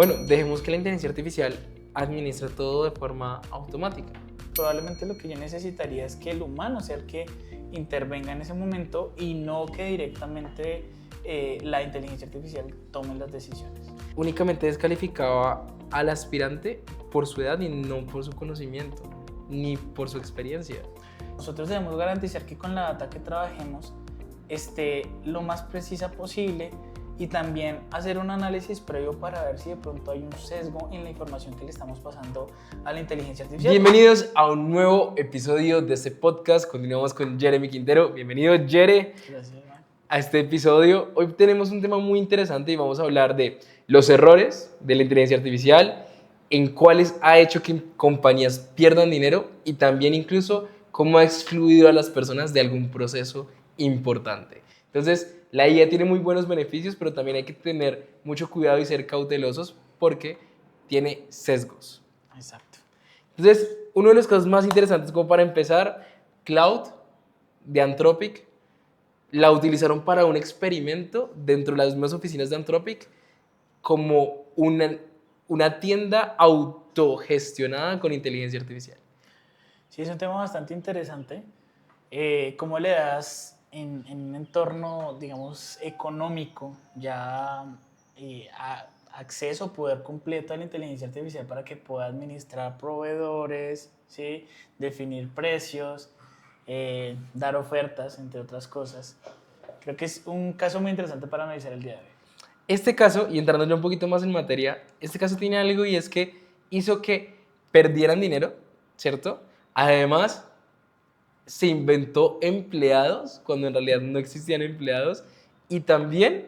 Bueno, dejemos que la inteligencia artificial administre todo de forma automática. Probablemente lo que yo necesitaría es que el humano sea el que intervenga en ese momento y no que directamente la inteligencia artificial tome las decisiones. Únicamente descalificaba al aspirante por su edad y no por su conocimiento, ni por su experiencia. Nosotros debemos garantizar que con la data que trabajemos esté lo más precisa posible y también hacer un análisis previo para ver si de pronto hay un sesgo en la información que le estamos pasando a la inteligencia artificial. Bienvenidos a un nuevo episodio de este podcast. Continuamos con Jeremy Quintero. Bienvenido, Jere, Gracias, Iván. a este episodio. Hoy tenemos un tema muy interesante y vamos a hablar de los errores de la inteligencia artificial, en cuáles ha hecho que compañías pierdan dinero y también incluso cómo ha excluido a las personas de algún proceso importante. Entonces, la IA tiene muy buenos beneficios, pero también hay que tener mucho cuidado y ser cautelosos porque tiene sesgos. Exacto. Entonces, uno de los casos más interesantes como para empezar, Cloud de Anthropic la utilizaron para un experimento dentro de las mismas oficinas de Anthropic como una tienda autogestionada con inteligencia artificial. Sí, es un tema bastante interesante. ¿Cómo le das en un entorno, digamos, económico, ya acceso, poder completo a la inteligencia artificial para que pueda administrar proveedores, ¿sí? Definir precios, dar ofertas, entre otras cosas? Creo que es un caso muy interesante para analizar el día de hoy. Este caso, y entrando ya un poquito más en materia, este caso tiene algo y es que hizo que perdieran dinero, ¿cierto? Además, se inventó empleados cuando en realidad no existían empleados y también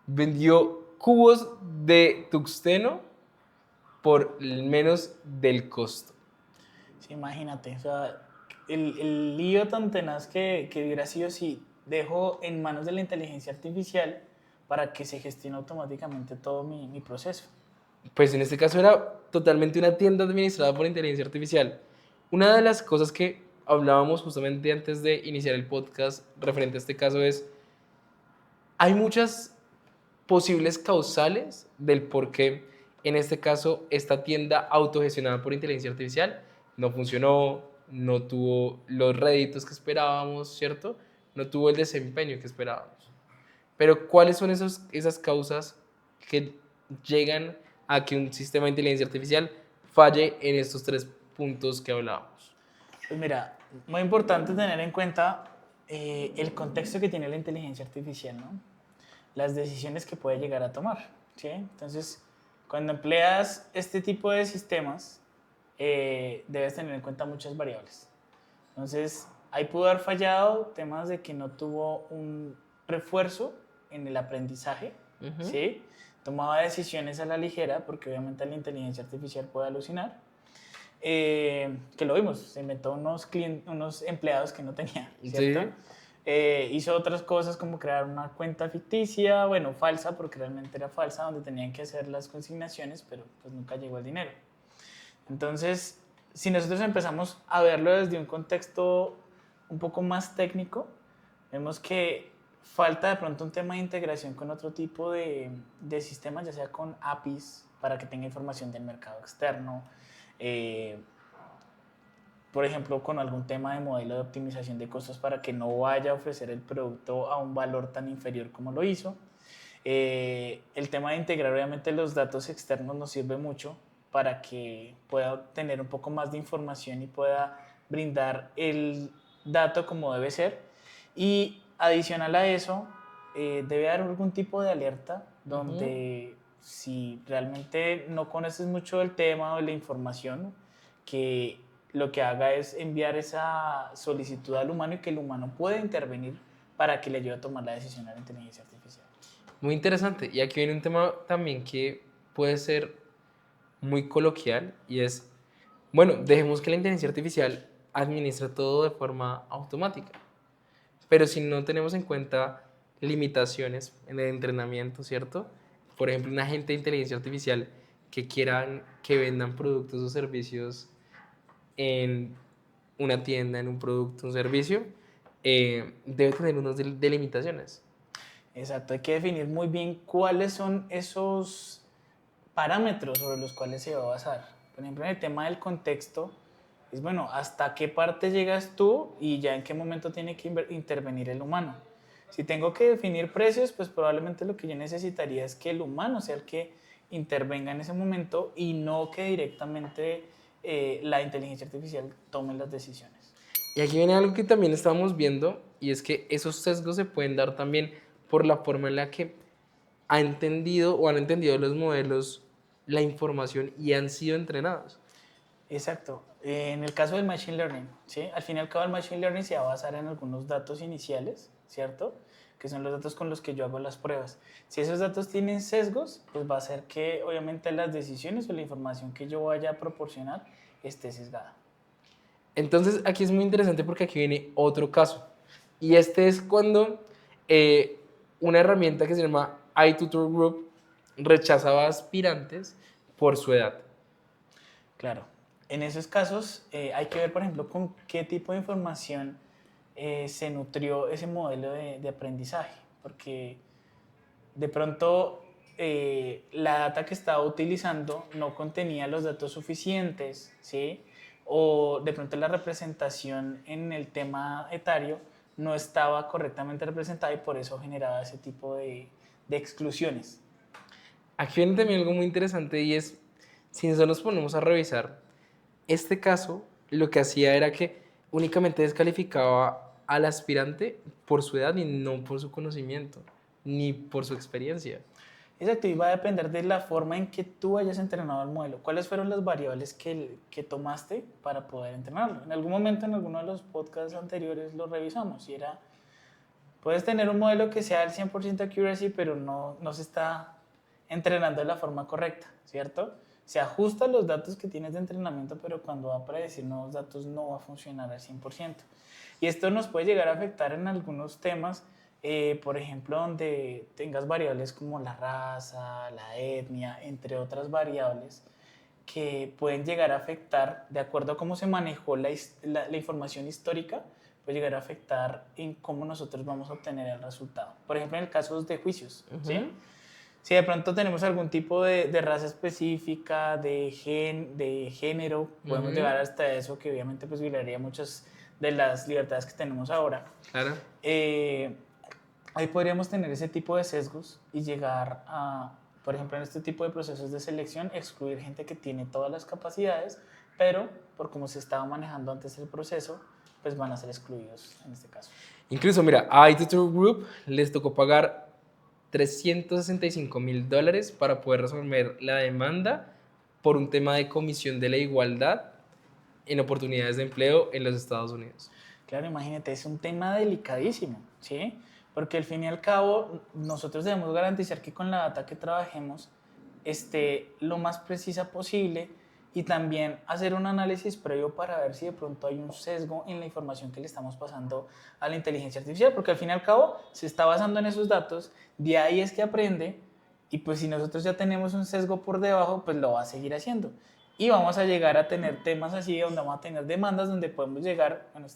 vendió cubos de tungsteno por menos del costo. Sí, imagínate, o sea, el lío tan tenaz que hubiera sido si dejo en manos de la inteligencia artificial para que se gestione automáticamente todo mi proceso. Pues en este caso era totalmente una tienda administrada por inteligencia artificial. Una de las cosas que hablábamos justamente antes de iniciar el podcast referente a este caso es, hay muchas posibles causales del por qué en este caso esta tienda autogestionada por inteligencia artificial no funcionó, no tuvo los réditos que esperábamos, ¿cierto? No tuvo el desempeño que esperábamos. Pero ¿cuáles son esas causas que llegan a que un sistema de inteligencia artificial falle en estos tres puntos que hablábamos? Pues mira, muy importante tener en cuenta el contexto que tiene la inteligencia artificial, ¿no? Las decisiones que puede llegar a tomar, ¿sí? Entonces, cuando empleas este tipo de sistemas, debes tener en cuenta muchas variables. Entonces, ahí pudo haber fallado temas de que no tuvo un refuerzo en el aprendizaje, ¿sí? Tomaba decisiones a la ligera, porque obviamente la inteligencia artificial puede alucinar. Que lo vimos, se inventó unos empleados que no tenía, ¿cierto? Sí. Hizo otras cosas como crear una cuenta ficticia, bueno, falsa, porque realmente era falsa, donde tenían que hacer las consignaciones, pero pues nunca llegó el dinero. Entonces, si nosotros empezamos a verlo desde un contexto un poco más técnico, vemos que falta de pronto un tema de integración con otro tipo de sistemas, ya sea con APIs para que tenga información del mercado externo, por ejemplo, con algún tema de modelo de optimización de costos para que no vaya a ofrecer el producto a un valor tan inferior como lo hizo. El tema de integrar obviamente los datos externos nos sirve mucho para que pueda tener un poco más de información y pueda brindar el dato como debe ser. Y adicional a eso, debe haber algún tipo de alerta donde si realmente no conoces mucho del tema o de la información, que lo que haga es enviar esa solicitud al humano y que el humano pueda intervenir para que le ayude a tomar la decisión a la inteligencia artificial. Muy interesante. Y aquí viene un tema también que puede ser muy coloquial y es, bueno, dejemos que la inteligencia artificial administre todo de forma automática. Pero si no tenemos en cuenta limitaciones en el entrenamiento, ¿cierto? Por ejemplo, un agente de inteligencia artificial que quieran que vendan productos o servicios en una tienda, en un producto, un servicio, debe tener unas delimitaciones. Exacto, hay que definir muy bien cuáles son esos parámetros sobre los cuales se va a basar. Por ejemplo, en el tema del contexto, es bueno, hasta qué parte llegas tú y ya en qué momento tiene que intervenir el humano. Si tengo que definir precios, pues probablemente lo que yo necesitaría es que el humano sea el que intervenga en ese momento y no que directamente la inteligencia artificial tome las decisiones. Y aquí viene algo que también estamos viendo, y es que esos sesgos se pueden dar también por la forma en la que ha entendido o han entendido los modelos la información y han sido entrenados. Exacto. En el caso del Machine Learning, ¿sí? Al fin y al cabo el Machine Learning se va a basar en algunos datos iniciales, ¿cierto? Que son los datos con los que yo hago las pruebas. Si esos datos tienen sesgos, pues va a hacer que obviamente las decisiones o la información que yo vaya a proporcionar esté sesgada. Entonces aquí es muy interesante porque aquí viene otro caso. Y este es cuando una herramienta que se llama iTutor Group rechazaba aspirantes por su edad. Claro. En esos casos hay que ver, por ejemplo, con qué tipo de información se nutrió ese modelo de aprendizaje. Porque de pronto la data que estaba utilizando no contenía los datos suficientes, ¿sí? O de pronto la representación en el tema etario no estaba correctamente representada y por eso generaba ese tipo de exclusiones. Aquí viene también algo muy interesante y es, si nosotros nos ponemos a revisar, este caso lo que hacía era que únicamente descalificaba al aspirante por su edad y no por su conocimiento, ni por su experiencia. Exacto, y va a depender de la forma en que tú hayas entrenado el modelo. ¿Cuáles fueron las variables que tomaste para poder entrenarlo? En algún momento, en alguno de los podcasts anteriores, lo revisamos y era, puedes tener un modelo que sea al 100% accuracy, pero no se está entrenando de la forma correcta, ¿cierto? Se ajusta a los datos que tienes de entrenamiento, pero cuando va a predecir nuevos datos no va a funcionar al 100%. Y esto nos puede llegar a afectar en algunos temas, por ejemplo, donde tengas variables como la raza, la etnia, entre otras variables que pueden llegar a afectar, de acuerdo a cómo se manejó la información histórica, puede llegar a afectar en cómo nosotros vamos a obtener el resultado. Por ejemplo, en el caso de juicios, ¿sí? Si de pronto tenemos algún tipo de raza específica, de género, podemos llegar hasta eso, que obviamente pues violaría muchas de las libertades que tenemos ahora. Claro. Ahí podríamos tener ese tipo de sesgos y llegar a, por ejemplo, en este tipo de procesos de selección, excluir gente que tiene todas las capacidades, pero por cómo se estaba manejando antes el proceso, pues van a ser excluidos en este caso. Incluso, mira, a iTutor Group les tocó pagar $365,000 para poder resolver la demanda por un tema de comisión de la igualdad en oportunidades de empleo en los Estados Unidos. Claro, imagínate, es un tema delicadísimo, ¿sí? Porque al fin y al cabo nosotros debemos garantizar que con la data que trabajemos esté lo más precisa posible y también hacer un análisis previo para ver si de pronto hay un sesgo en la información que le estamos pasando a la inteligencia artificial, porque al fin y al cabo se está basando en esos datos, de ahí es que aprende y pues si nosotros ya tenemos un sesgo por debajo, pues lo va a seguir haciendo. Y vamos a llegar a tener temas así donde vamos a tener demandas donde podemos llegar, bueno,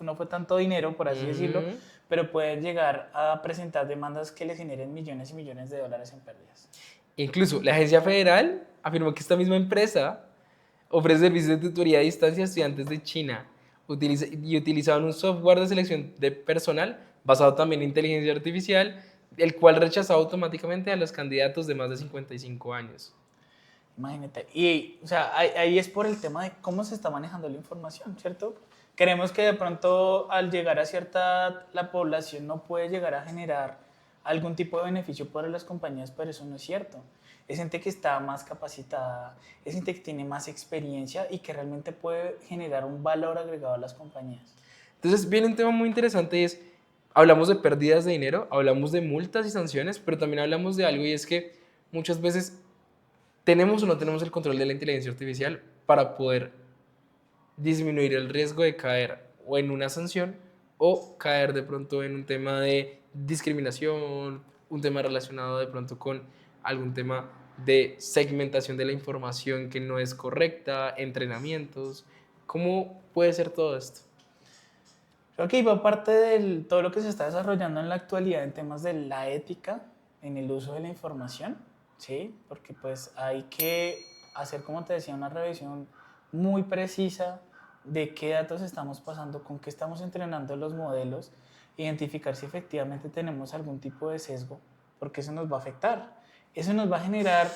no fue tanto dinero, por así decirlo, pero pueden llegar a presentar demandas que les generen millones y millones de dólares en pérdidas. Incluso la agencia federal afirmó que esta misma empresa ofrece servicios de tutoría a distancia a estudiantes de China y utilizaban un software de selección de personal basado también en inteligencia artificial, el cual rechazaba automáticamente a los candidatos de más de 55 años. Imagínate. Y, o sea, ahí es por el tema de cómo se está manejando la información, ¿cierto? Creemos que de pronto al llegar a cierta edad, la población no puede llegar a generar algún tipo de beneficio para las compañías, pero eso no es cierto. Es gente que está más capacitada, es gente que tiene más experiencia y que realmente puede generar un valor agregado a las compañías. Entonces viene un tema muy interesante y es, hablamos de pérdidas de dinero, hablamos de multas y sanciones, pero también hablamos de algo y es que muchas veces tenemos o no tenemos el control de la inteligencia artificial para poder disminuir el riesgo de caer o en una sanción o caer de pronto en un tema de discriminación, un tema relacionado de pronto con algún tema de segmentación de la información que no es correcta, entrenamientos. ¿Cómo puede ser todo esto? Creo que iba parte de todo lo que se está desarrollando en la actualidad en temas de la ética en el uso de la información. ¿sí? Porque pues hay que hacer, como te decía, una revisión muy precisa de qué datos estamos pasando, con qué estamos entrenando los modelos, identificar si efectivamente tenemos algún tipo de sesgo, porque eso nos va a afectar. Eso nos va a generar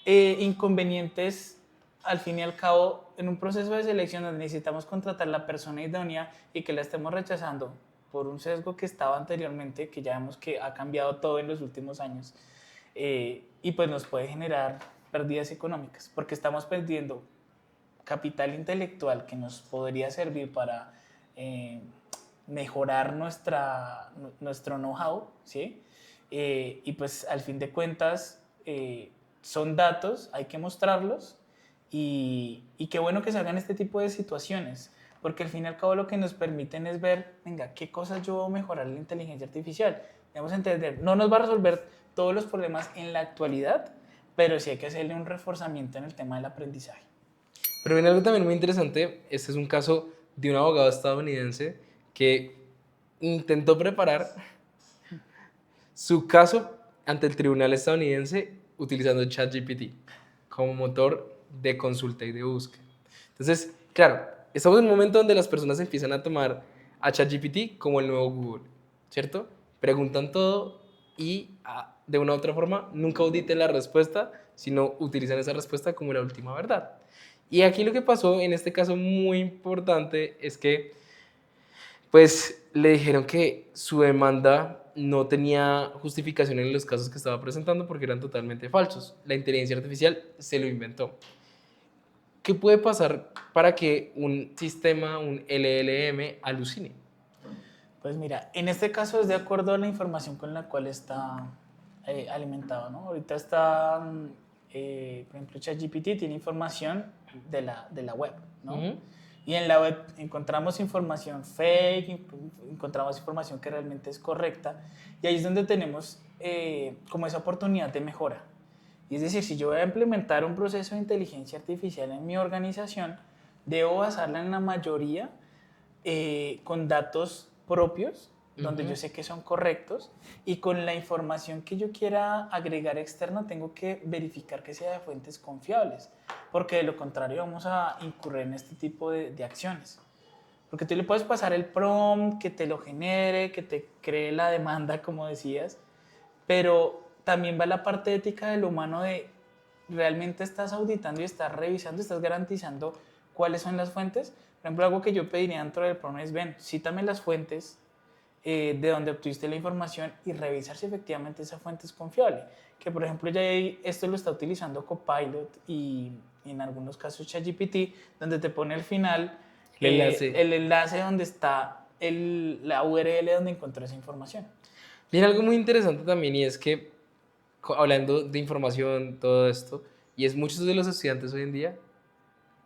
inconvenientes al fin y al cabo en un proceso de selección donde necesitamos contratar la persona idónea y que la estemos rechazando por un sesgo que estaba anteriormente, que ya vemos que ha cambiado todo en los últimos años, y pues nos puede generar pérdidas económicas, porque estamos perdiendo capital intelectual que nos podría servir para mejorar nuestro know-how, ¿sí? Y pues al fin de cuentas son datos, hay que mostrarlos y qué bueno que se hagan este tipo de situaciones, porque al fin y al cabo lo que nos permiten es ver, venga, qué cosas yo voy a mejorar en la inteligencia artificial. Debemos entender, no nos va a resolver todos los problemas en la actualidad, pero sí hay que hacerle un reforzamiento en el tema del aprendizaje. Pero viene algo también muy interesante. Este es un caso de un abogado estadounidense que intentó preparar su caso ante el tribunal estadounidense utilizando ChatGPT como motor de consulta y de búsqueda. Entonces, claro, estamos en un momento donde las personas empiezan a tomar a ChatGPT como el nuevo Google, ¿cierto? Preguntan todo y de una u otra forma nunca auditen la respuesta, sino utilizan esa respuesta como la última verdad. Y aquí lo que pasó en este caso muy importante es que pues le dijeron que su demanda no tenía justificación en los casos que estaba presentando porque eran totalmente falsos. La inteligencia artificial se lo inventó. ¿Qué puede pasar para que un sistema, un LLM, alucine? Pues mira, en este caso es de acuerdo a la información con la cual está alimentado, ¿no? Ahorita está, por ejemplo, ChatGPT tiene información de la web, ¿no? Ujú. Y en la web encontramos información fake, encontramos información que realmente es correcta, y ahí es donde tenemos como esa oportunidad de mejora. Y es decir, si yo voy a implementar un proceso de inteligencia artificial en mi organización, debo basarla en la mayoría con datos propios, donde yo Ujú. sé que son correctos, y con la información que yo quiera agregar externa, tengo que verificar que sea de fuentes confiables, porque de lo contrario vamos a incurrir en este tipo de acciones. Porque tú le puedes pasar el prompt, que te lo genere, que te cree la demanda, como decías, pero también va la parte ética del humano de realmente estás auditando y estás revisando, estás garantizando cuáles son las fuentes. Por ejemplo, algo que yo pediría dentro del programa es, ven, cítame las fuentes de donde obtuviste la información y revisar si efectivamente esa fuente es confiable. Que por ejemplo ya esto lo está utilizando Copilot y en algunos casos ChatGPT, donde te pone al final El enlace. el enlace donde está la URL donde encontró esa información. Viene algo muy interesante también y es que, hablando de información, todo esto, y es muchos de los estudiantes hoy en día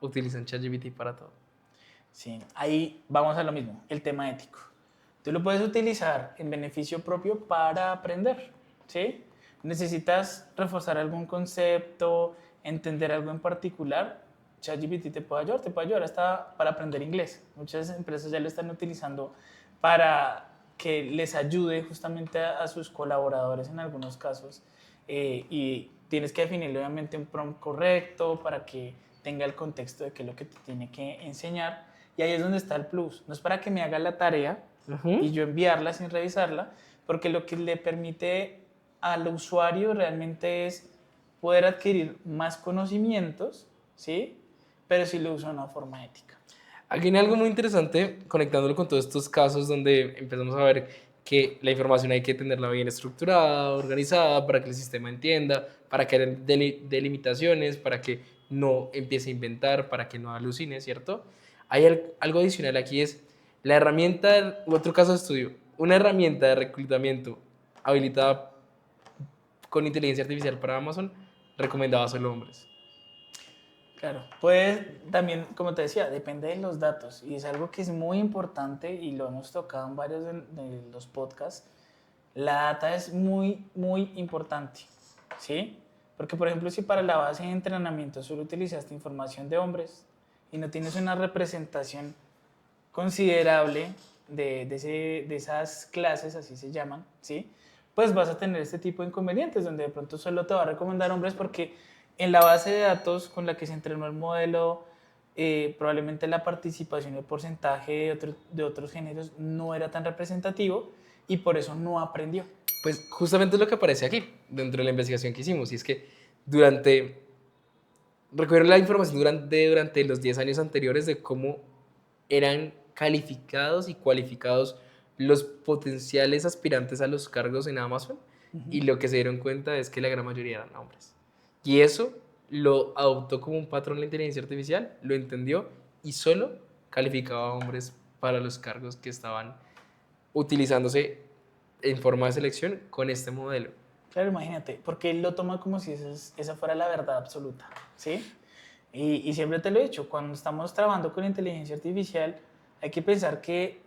utilizan ChatGPT para todo. Sí, ahí vamos a lo mismo, el tema ético. Tú lo puedes utilizar en beneficio propio para aprender, ¿sí? Necesitas reforzar algún concepto, entender algo en particular, ChatGPT te puede ayudar hasta para aprender inglés. Muchas empresas ya lo están utilizando para que les ayude justamente a sus colaboradores en algunos casos, y tienes que definirle obviamente un prompt correcto para que tenga el contexto de qué es lo que te tiene que enseñar, y ahí es donde está el plus. No es para que me haga la tarea y Ujú. yo enviarla sin revisarla, porque lo que le permite al usuario realmente es poder adquirir más conocimientos, ¿sí? Pero si lo usa de una forma ética. Aquí viene algo muy interesante conectándolo con todos estos casos donde empezamos a ver que la información hay que tenerla bien estructurada, organizada, para que el sistema entienda, para que haya delimitaciones, para que no empiece a inventar, para que no alucine, ¿cierto? Hay algo adicional aquí es la herramienta, otro caso de estudio, una herramienta de reclutamiento habilitada con inteligencia artificial para Amazon, recomendaba solo hombres. Claro, pues también, como te decía, depende de los datos y es algo que es muy importante y lo hemos tocado en varios de los podcasts. La data es muy, muy importante, ¿sí? Porque, por ejemplo, si para la base de entrenamiento solo utilizaste información de hombres y no tienes una representación considerable de esas clases, así se llaman, ¿sí? pues vas a tener este tipo de inconvenientes, donde de pronto solo te va a recomendar hombres porque en la base de datos con la que se entrenó el modelo, probablemente la participación y el porcentaje de otros géneros no era tan representativo y por eso no aprendió. Pues justamente es lo que aparece aquí, dentro de la investigación que hicimos, y es que recogieron la información durante los 10 años anteriores de cómo eran calificados y cualificados los potenciales aspirantes a los cargos en Amazon, y lo que se dieron cuenta es que la gran mayoría eran hombres. Y eso lo adoptó como un patrón la inteligencia artificial, lo entendió y solo calificaba a hombres para los cargos que estaban utilizándose en forma de selección con este modelo. Claro, imagínate, porque él lo toma como si esa fuera la verdad absoluta, ¿sí? Y siempre te lo he dicho, cuando estamos trabajando con inteligencia artificial, hay que pensar que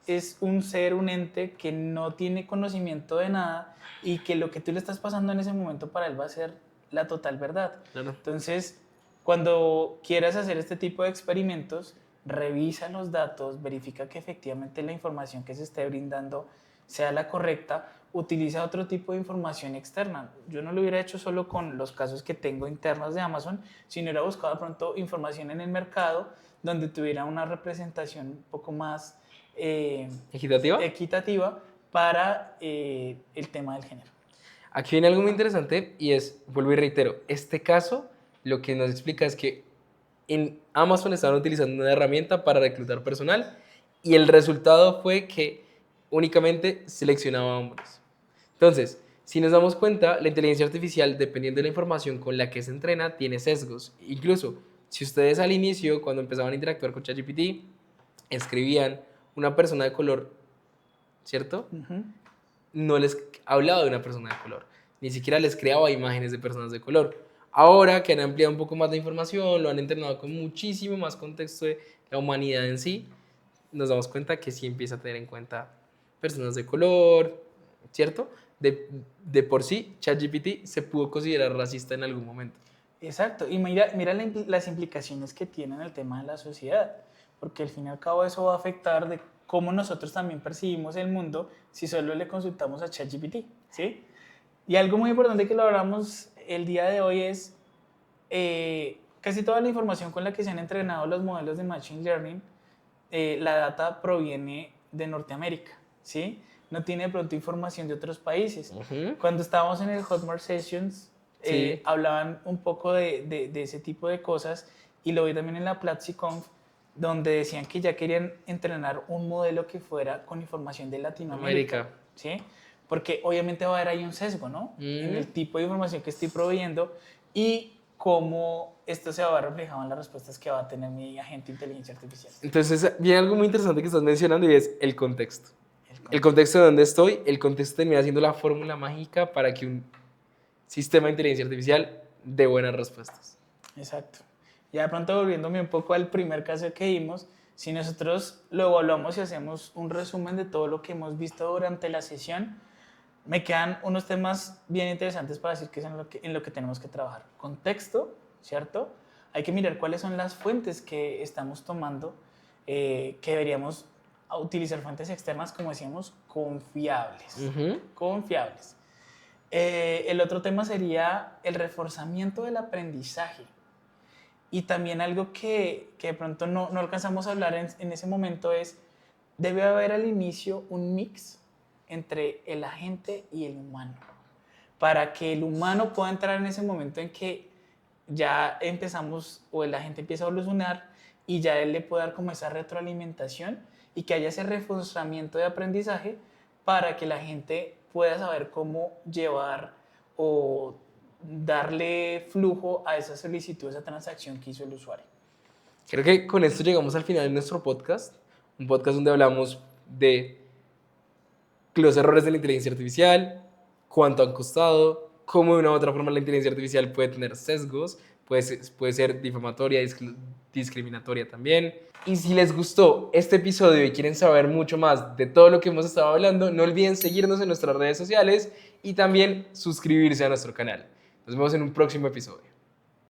es un ser, un ente que no tiene conocimiento de nada y que lo que tú le estás pasando en ese momento para él va a ser la total verdad. Claro. Entonces, cuando quieras hacer este tipo de experimentos, revisa los datos, verifica que efectivamente la información que se esté brindando sea la correcta, utiliza otro tipo de información externa. Yo no lo hubiera hecho solo con los casos que tengo internos de Amazon, sino hubiera buscado de pronto información en el mercado donde tuviera una representación un poco más equitativa para el tema del género. Aquí viene algo muy interesante y es, vuelvo y reitero, este caso lo que nos explica es que en Amazon estaban utilizando una herramienta para reclutar personal y el resultado fue que únicamente seleccionaba hombres. Entonces, si nos damos cuenta, la inteligencia artificial, dependiendo de la información con la que se entrena, tiene sesgos. Incluso, si ustedes al inicio, cuando empezaban a interactuar con ChatGPT, escribían una persona de color, ¿cierto? No les hablaba de una persona de color, ni siquiera les creaba imágenes de personas de color. Ahora que han ampliado un poco más la información, lo han entrenado con muchísimo más contexto de la humanidad en sí, nos damos cuenta que sí empieza a tener en cuenta personas de color, ¿cierto? De por sí, ChatGPT se pudo considerar racista en algún momento. Exacto, y mira las implicaciones que tiene en el tema de la sociedad, porque al fin y al cabo eso va a afectar de cómo nosotros también percibimos el mundo si solo le consultamos a ChatGPT, ¿sí? Y algo muy importante que lo hablamos el día de hoy es casi toda la información con la que se han entrenado los modelos de Machine Learning, la data proviene de Norteamérica, ¿sí? No tiene de pronto información de otros países. Cuando estábamos en el Hotmart Sessions, sí, hablaban un poco de ese tipo de cosas y lo vi también en la PlatziConf, donde decían que ya querían entrenar un modelo que fuera con información de Latinoamérica, ¿sí? Porque obviamente va a haber ahí un sesgo, ¿no? En el tipo de información que estoy proveyendo y cómo esto se va a ver reflejado en las respuestas que va a tener mi agente de inteligencia artificial. Entonces, viene algo muy interesante que estás mencionando y es el contexto. El contexto de donde estoy, el contexto termina siendo la fórmula mágica para que un sistema de inteligencia artificial dé buenas respuestas. Exacto. Ya de pronto volviéndome un poco al primer caso que vimos, si nosotros lo evaluamos y hacemos un resumen de todo lo que hemos visto durante la sesión, me quedan unos temas bien interesantes para decir que es en lo que tenemos que trabajar. Contexto, ¿cierto? Hay que mirar cuáles son las fuentes que estamos tomando, que deberíamos utilizar fuentes externas, como decíamos, confiables. Confiables. El otro tema sería el reforzamiento del aprendizaje. Y también algo que de pronto no alcanzamos a hablar en ese momento es, debe haber al inicio un mix entre el agente y el humano, para que el humano pueda entrar en ese momento en que ya empezamos o el agente empieza a evolucionar y ya él le puede dar como esa retroalimentación y que haya ese reforzamiento de aprendizaje para que la gente pueda saber cómo llevar o darle flujo a esa solicitud, a esa transacción que hizo el usuario. Creo que con esto llegamos al final de nuestro podcast, un podcast donde hablamos de los errores de la inteligencia artificial, cuánto han costado, cómo de una u otra forma la inteligencia artificial puede tener sesgos, puede ser difamatoria, discriminatoria también. Y si les gustó este episodio y quieren saber mucho más de todo lo que hemos estado hablando, no olviden seguirnos en nuestras redes sociales y también suscribirse a nuestro canal. Nos vemos en un próximo episodio.